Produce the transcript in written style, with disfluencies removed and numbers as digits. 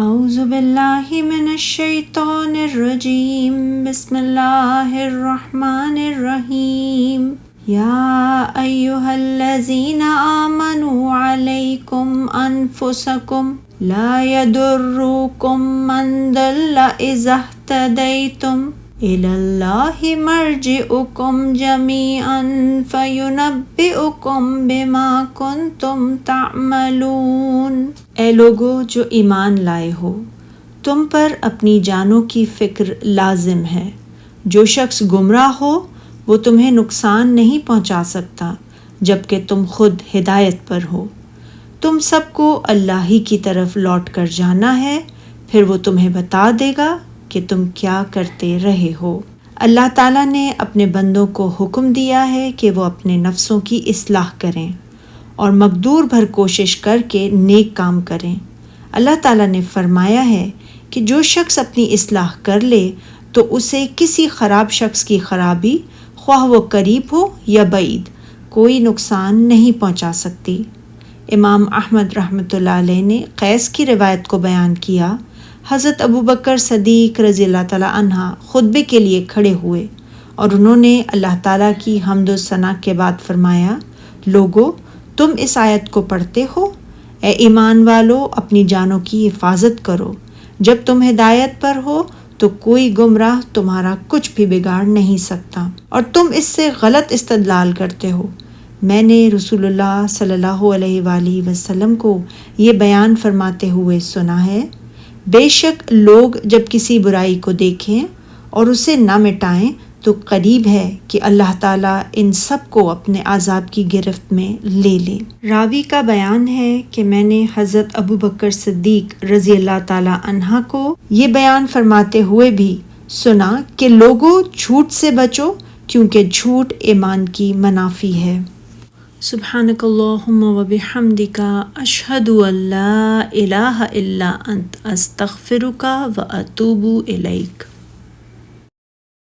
اعوذ باللہ من الشیطان الرجیم، بسم اللہ الرحمن الرحیم۔ یا ایہا الذین آمنوا علیکم انفسکم لا یضرکم من ضل اذا اہتدیتم الی اللہ مرجعکم جمیعا فینبئکم بما کنتم تعملون۔ اے لوگو جو ایمان لائے ہو، تم پر اپنی جانوں کی فکر لازم ہے۔ جو شخص گمراہ ہو وہ تمہیں نقصان نہیں پہنچا سکتا جبکہ تم خود ہدایت پر ہو۔ تم سب کو اللہ ہی کی طرف لوٹ کر جانا ہے، پھر وہ تمہیں بتا دے گا کہ تم کیا کرتے رہے ہو۔ اللہ تعالیٰ نے اپنے بندوں کو حکم دیا ہے کہ وہ اپنے نفسوں کی اصلاح کریں اور مقدور بھر کوشش کر کے نیک کام کریں۔ اللہ تعالیٰ نے فرمایا ہے کہ جو شخص اپنی اصلاح کر لے تو اسے کسی خراب شخص کی خرابی، خواہ وہ قریب ہو یا بعید، کوئی نقصان نہیں پہنچا سکتی۔ امام احمد رحمۃ اللہ علیہ نے قیس کی روایت کو بیان کیا۔ حضرت ابوبکر صدیق رضی اللہ تعالیٰ عنہ خطبے کے لیے کھڑے ہوئے اور انہوں نے اللہ تعالیٰ کی حمد و ثنا کے بعد فرمایا، لوگو تم اس آیت کو پڑھتے ہو؟ اے ایمان والو، اپنی جانوں کی حفاظت کرو۔ جب تم ہدایت پر ہو تو کوئی گمراہ تمہارا کچھ بھی بگاڑ نہیں سکتا، اور تم اس سے غلط استدلال کرتے ہو۔ میں نے رسول اللہ صلی اللہ علیہ وآلہ وسلم کو یہ بیان فرماتے ہوئے سنا ہے، بے شک لوگ جب کسی برائی کو دیکھیں اور اسے نہ مٹائیں تو قریب ہے کہ اللہ تعالیٰ ان سب کو اپنے عذاب کی گرفت میں لے لے۔ راوی کا بیان ہے کہ میں نے حضرت ابوبکر صدیق رضی اللہ تعالیٰ عنہ کو یہ بیان فرماتے ہوئے بھی سنا کہ لوگوں جھوٹ سے بچو، کیونکہ جھوٹ ایمان کی منافی ہے۔ سبحانک اللہم و بحمدک، اشہد ان لا الہ الا انت، استغفرک و اتوب الیک۔